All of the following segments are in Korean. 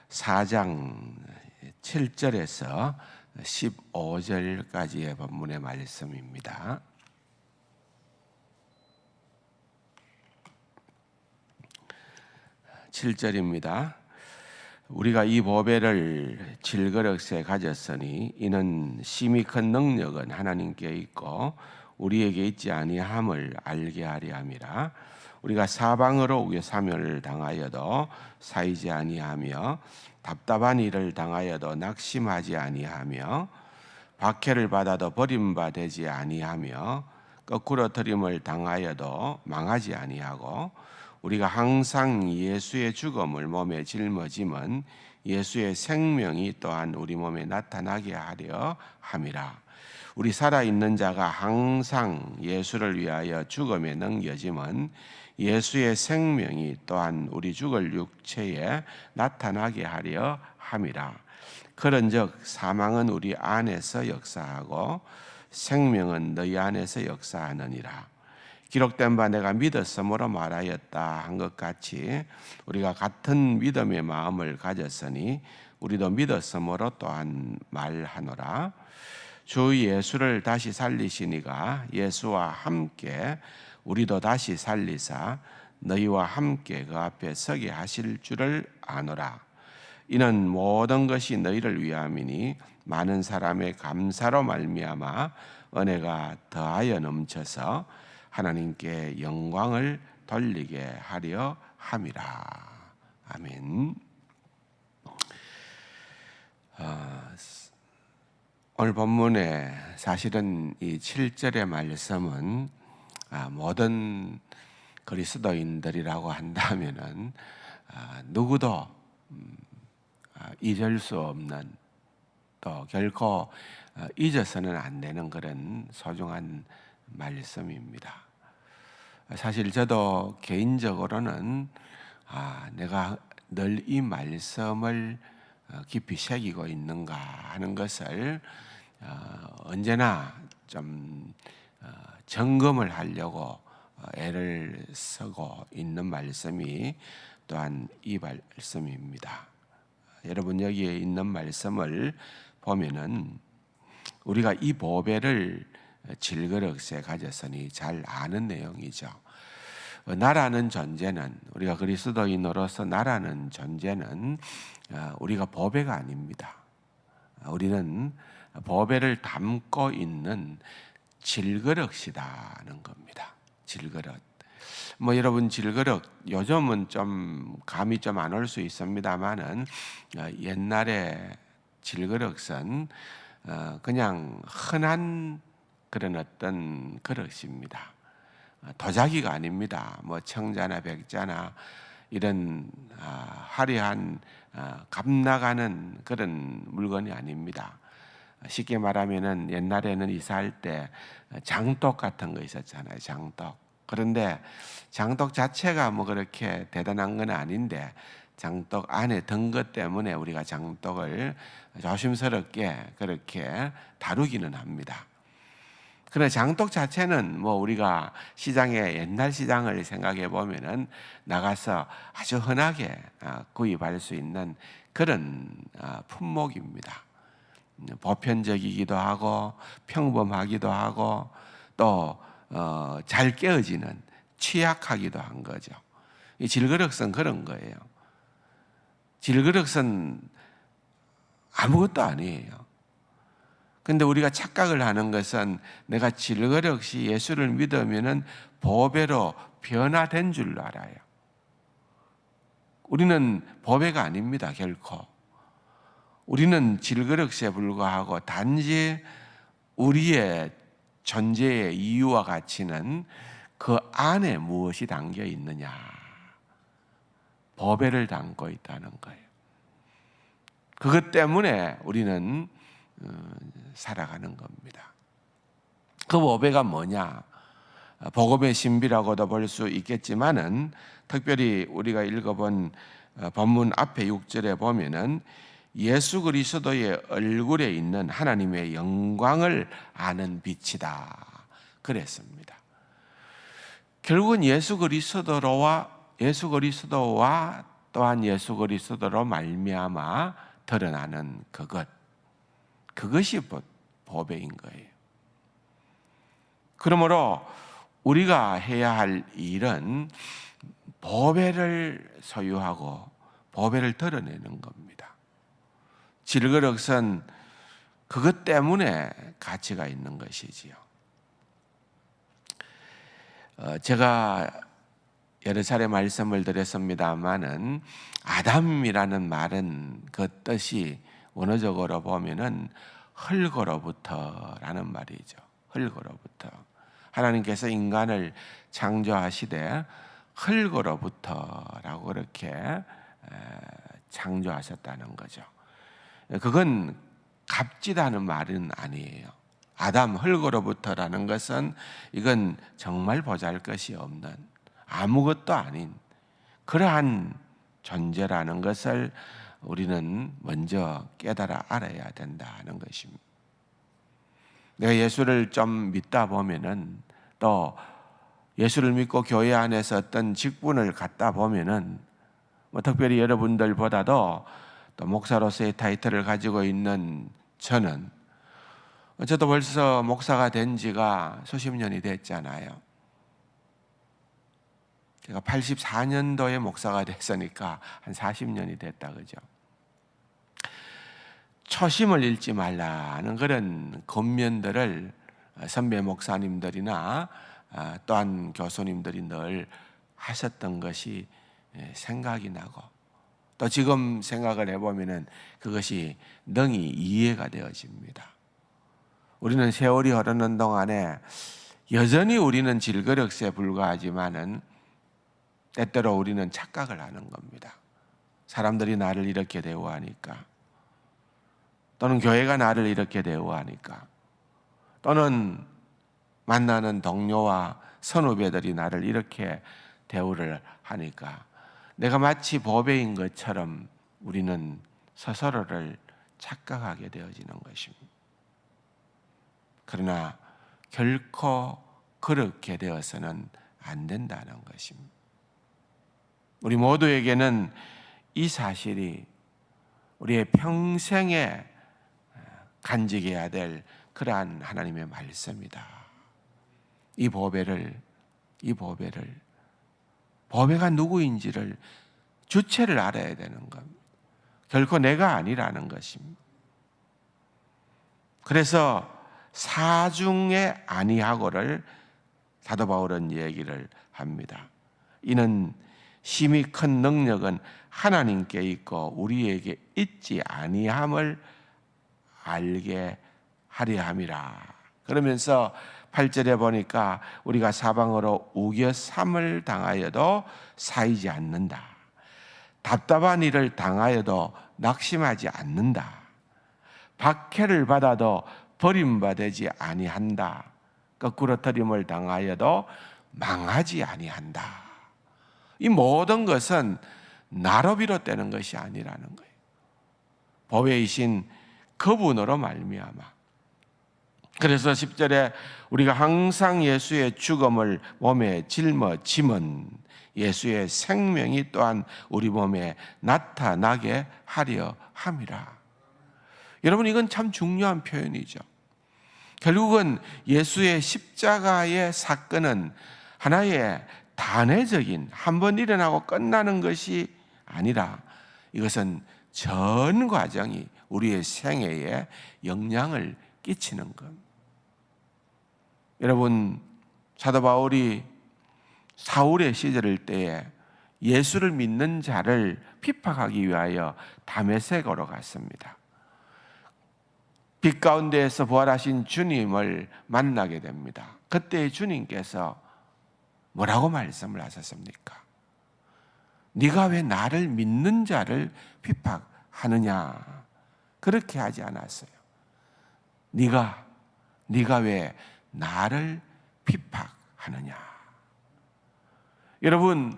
4장 7절에서 15절까지의 본문의 말씀입니다. 7절입니다. 우리가 이 보배를 질그릇에 가졌으니 이는 심히 큰 능력은 하나님께 있고 우리에게 있지 아니함을 알게 하려 함이라. 우리가 사방으로 우겨사멸을 당하여도 사이지 아니하며 답답한 일을 당하여도 낙심하지 아니하며 박해를 받아도 버림받지 아니하며 거꾸로 들임을 당하여도 망하지 아니하고 우리가 항상 예수의 죽음을 몸에 짊어짐은 예수의 생명이 또한 우리 몸에 나타나게 하려 함이라. 우리 살아있는 자가 항상 예수를 위하여 죽음에 넘겨짐은 예수의 생명이 또한 우리 죽을 육체에 나타나게 하려 함이라. 그런즉 사망은 우리 안에서 역사하고 생명은 너희 안에서 역사하느니라. 기록된 바 내가 믿었으므로 말하였다 한 것 같이 우리가 같은 믿음의 마음을 가졌으니 우리도 믿었으므로 또한 말하노라. 주 예수를 다시 살리시니가 예수와 함께 우리도 다시 살리사 너희와 함께 그 앞에 서게 하실 줄을 아노라. 이는 모든 것이 너희를 위함이니 많은 사람의 감사로 말미암아 은혜가 더하여 넘쳐서 하나님께 영광을 돌리게 하려 함이라. 아멘. 오늘 본문에 사실은 이 7절의 말씀은 모든 그리스도인들이라고 한다면은 누구도 잊을 수 없는, 또 결코 잊어서는 안 되는 그런 소중한 말씀입니다. 사실 저도 개인적으로는 내가 늘 이 말씀을 깊이 새기고 있는가 하는 것을 언제나 좀 점검을 하려고 애를 쓰고 있는 말씀이 또한 이 말씀입니다. 여러분 여기에 있는 말씀을 보면은 우리가 이 보배를 질그릇에 가졌으니 잘 아는 내용이죠. 나라는 존재는, 우리가 그리스도인으로서 나라는 존재는 우리가 보배가 아닙니다. 우리는 보배를 담고 있는 질그릇이라는 겁니다. 질그릇. 여러분 질그릇 요즘은 좀 감이 좀 안 올 수 있습니다만은 옛날에 질그릇은 그냥 흔한 그런 어떤 그릇입니다. 도자기가 아닙니다. 청자나 백자나 이런 화려한 값 나가는 그런 물건이 아닙니다. 쉽게 말하면은 옛날에는 이사할 때 장독 같은 거 있었잖아요. 장독. 그런데 장독 자체가 그렇게 대단한 건 아닌데 장독 안에 든 것 때문에 우리가 장독을 조심스럽게 그렇게 다루기는 합니다. 그러나 장독 자체는 우리가 시장에 옛날 시장을 생각해 보면은 나가서 아주 흔하게 구입할 수 있는 그런 품목입니다. 보편적이기도 하고 평범하기도 하고 또 잘 깨어지는 취약하기도 한 거죠. 이 질그릇은 그런 거예요. 질그릇은 아무것도 아니에요. 근데 우리가 착각을 하는 것은 내가 질그릇이 예수를 믿으면은 보배로 변화된 줄로 알아요. 우리는 보배가 아닙니다, 결코. 우리는 질그릇에 불과하고 단지 우리의 존재의 이유와 가치는 그 안에 무엇이 담겨 있느냐. 보배를 담고 있다는 거예요. 그것 때문에 우리는 살아가는 겁니다. 그 보배가 뭐냐? 복음의 신비라고도 볼 수 있겠지만은 특별히 우리가 읽어본 본문 앞에 6절에 보면은 예수 그리스도의 얼굴에 있는 하나님의 영광을 아는 빛이다 그랬습니다. 결국은 예수 그리스도와 또한 예수 그리스도로 말미암아 드러나는 그것이 보배인 거예요. 그러므로 우리가 해야 할 일은 보배를 소유하고 보배를 드러내는 겁니다. 질그릇은 그것 때문에 가치가 있는 것이지요. 제가 여러 차례 말씀을 드렸습니다마는 아담이라는 말은 그 뜻이 원어적으로 보면은 흙으로부터라는 말이죠. 흙으로부터. 하나님께서 인간을 창조하시되 흙으로부터라고 그렇게 창조하셨다는 거죠. 그건 값지다는 말은 아니에요. 아담 흙으로부터라는 것은 이건 정말 보잘것이 없는 아무것도 아닌 그러한 존재라는 것을 우리는 먼저 깨달아 알아야 된다는 것입니다. 내가 예수를 좀 믿다 보면은 또 예수를 믿고 교회 안에서 어떤 직분을 갖다 보면은 특별히 여러분들보다도 또 목사로서의 타이틀을 가지고 있는 저는 저도 벌써 목사가 된 지가 수십 년이 됐잖아요. 제가 84년도에 목사가 됐으니까 한 40년이 됐다 그죠. 초심을 잃지 말라는 그런 권면들을 선배 목사님들이나 또한 교수님들이 늘 하셨던 것이 생각이 나고 또 지금 생각을 해보면 그것이 능히 이해가 되어집니다. 우리는 세월이 흐르는 동안에 여전히 우리는 질그릇에 불과하지만은 때때로 우리는 착각을 하는 겁니다. 사람들이 나를 이렇게 대우하니까 또는 교회가 나를 이렇게 대우하니까 또는 만나는 동료와 선후배들이 나를 이렇게 대우를 하니까 내가 마치 보배인 것처럼 우리는 스스로를 착각하게 되어지는 것입니다. 그러나 결코 그렇게 되어서는 안 된다는 것입니다. 우리 모두에게는 이 사실이 우리의 평생에 간직해야 될 그러한 하나님의 말씀이다. 이 보배가 누구인지를 주체를 알아야 되는 겁니다. 결코 내가 아니라는 것입니다. 그래서 사중에 아니하고를 사도 바울은 얘기를 합니다. 이는 심히 큰 능력은 하나님께 있고 우리에게 있지 아니함을 알게 하려 함이라. 그러면서 8절에 보니까 우리가 사방으로 우겨삼을 당하여도 사이지 않는다. 답답한 일을 당하여도 낙심하지 않는다. 박해를 받아도 버림받지 아니한다. 거꾸로 터림을 당하여도 망하지 아니한다. 이 모든 것은 나로 비롯되는 것이 아니라는 거예요. 보배이신 그분으로 말미암아. 그래서 10절에 우리가 항상 예수의 죽음을 몸에 짊어짐은 예수의 생명이 또한 우리 몸에 나타나게 하려 함이라. 여러분 이건 참 중요한 표현이죠. 결국은 예수의 십자가의 사건은 하나의 단회적인 한 번 일어나고 끝나는 것이 아니라 이것은 전 과정이 우리의 생애에 영향을 끼치는 것. 여러분 사도 바울이 사울의 시절일 때에 예수를 믿는 자를 핍박하기 위하여 다메섹으로 갔습니다. 빛 가운데에서 부활하신 주님을 만나게 됩니다. 그때 주님께서 뭐라고 말씀을 하셨습니까? 네가 왜 나를 믿는 자를 핍박하느냐? 그렇게 하지 않았어요. 네가 왜 나를 핍박하느냐? 여러분,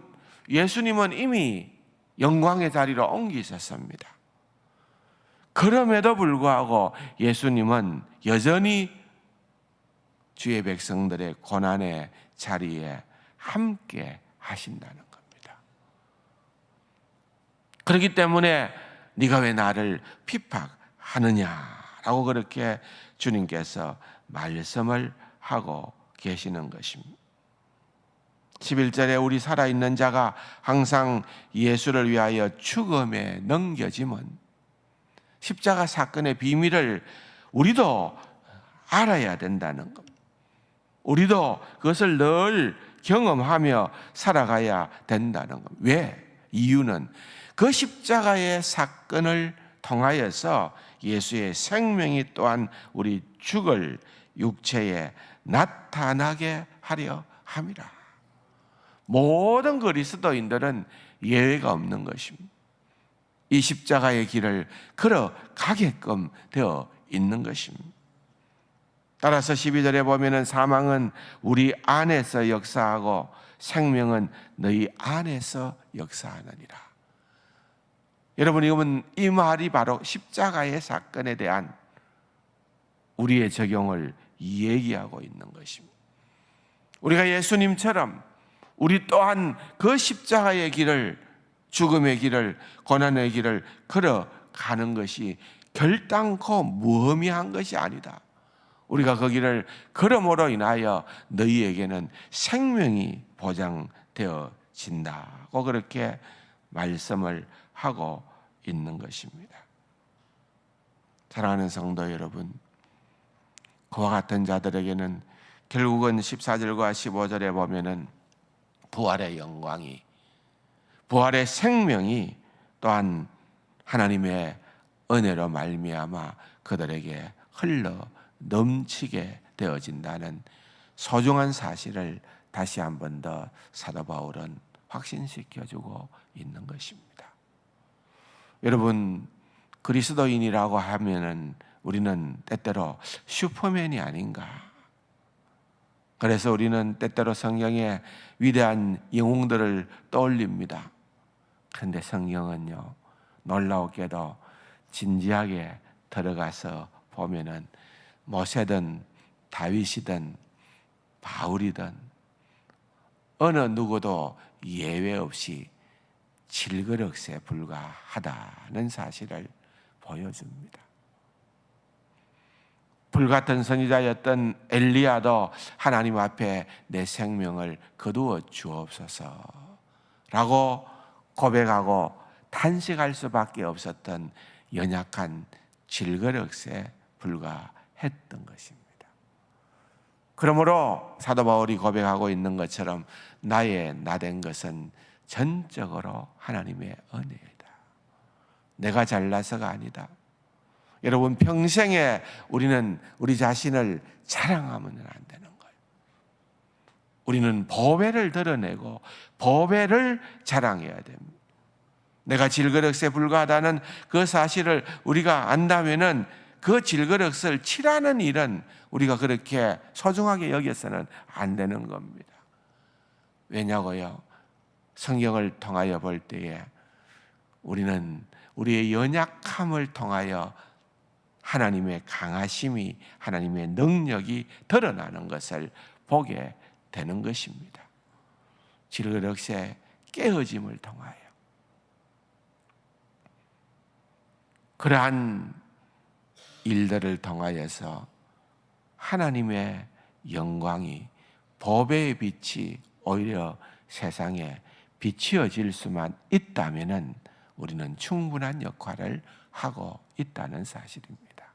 예수님은 이미 영광의 자리로 옮기셨습니다. 그럼에도 불구하고 예수님은 여전히 주의 백성들의 고난의 자리에 함께 하신다는 겁니다. 그렇기 때문에 네가 왜 나를 핍박하느냐라고 그렇게 주님께서 말씀을 하고 계시는 것입니다. 11절에 우리 살아있는 자가 항상 예수를 위하여 죽음에 넘겨짐은 십자가 사건의 비밀을 우리도 알아야 된다는 것. 우리도 그것을 늘 경험하며 살아가야 된다는 것. 왜? 이유는 그 십자가의 사건을 통하여서 예수의 생명이 또한 우리 죽을 육체에 나타나게 하려 함이라. 모든 그리스도인들은 예외가 없는 것입니다. 이 십자가의 길을 걸어가게끔 되어 있는 것입니다. 따라서 12절에 보면은 사망은 우리 안에서 역사하고 생명은 너희 안에서 역사하느니라. 여러분, 이 말이 바로 십자가의 사건에 대한 우리의 적용을 얘기하고 있는 것입니다. 우리가 예수님처럼 우리 또한 그 십자가의 길을, 죽음의 길을, 고난의 길을 걸어가는 것이 결단코 무의미한 것이 아니다. 우리가 그 길을 걸음으로 인하여 너희에게는 생명이 보장되어진다고 그렇게 말씀을 하고 있는 것입니다. 사랑하는 성도 여러분, 그와 같은 자들에게는 결국은 14절과 15절에 보면은 부활의 영광이, 부활의 생명이 또한 하나님의 은혜로 말미암아 그들에게 흘러 넘치게 되어진다는 소중한 사실을 다시 한 번 더 사도 바울은 확신시켜주고 있는 것입니다. 여러분, 그리스도인이라고 하면은 우리는 때때로 슈퍼맨이 아닌가. 그래서 우리는 때때로 성경의 위대한 영웅들을 떠올립니다. 그런데 성경은요, 놀라웠게도 진지하게 들어가서 보면은 모세든 다윗이든 바울이든 어느 누구도 예외 없이 질그릇에 불과하다는 사실을 보여줍니다. 불같은 선지자였던 엘리야도 하나님 앞에 내 생명을 거두어 주옵소서라고 고백하고 탄식할 수밖에 없었던 연약한 질그릇에 불과했던 것입니다. 그러므로 사도 바울이 고백하고 있는 것처럼 나의 나된 것은 전적으로 하나님의 은혜이다. 내가 잘나서가 아니다. 여러분, 평생에 우리는 우리 자신을 자랑하면 안 되는 거예요. 우리는 보배를 드러내고 보배를 자랑해야 됩니다. 내가 질그릇에 불과하다는 그 사실을 우리가 안다면은 그 질그릇을 칠하는 일은 우리가 그렇게 소중하게 여겨서는 안 되는 겁니다. 왜냐고요? 성경을 통하여 볼 때에 우리는 우리의 연약함을 통하여 하나님의 강하심이, 하나님의 능력이 드러나는 것을 보게 되는 것입니다. 질그릇의 깨어짐을 통하여. 그러한 일들을 통하여서 하나님의 영광이, 보배의 빛이 오히려 세상에 비추어질 수만 있다면 우리는 충분한 역할을 하고 있다는 사실입니다.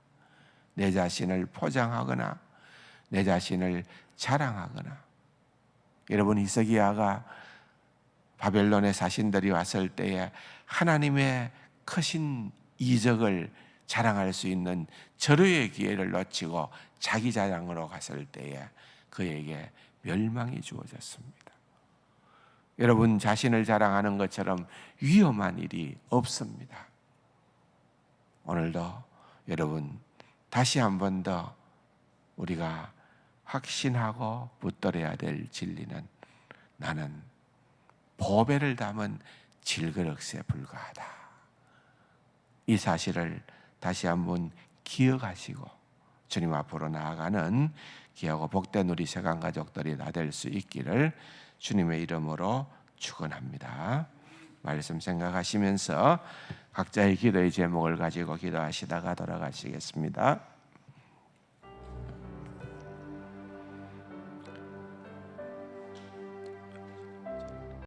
내 자신을 포장하거나 내 자신을 자랑하거나. 여러분, 히스기야가 바벨론의 사신들이 왔을 때에 하나님의 크신 이적을 자랑할 수 있는 절호의 기회를 놓치고 자기 자랑으로 갔을 때에 그에게 멸망이 주어졌습니다. 여러분, 자신을 자랑하는 것처럼 위험한 일이 없습니다. 오늘도 여러분, 다시 한 번 더 우리가 확신하고 붙들어야 될 진리는 나는 보배를 담은 질그릇에 불과하다. 이 사실을 다시 한번 기억하시고 주님 앞으로 나아가는 귀하고 복된 우리 세간 가족들이 다 될 수 있기를 주님의 이름으로 축원합니다. 말씀 생각하시면서 각자의 기도의 제목을 가지고 기도하시다가 돌아가시겠습니다.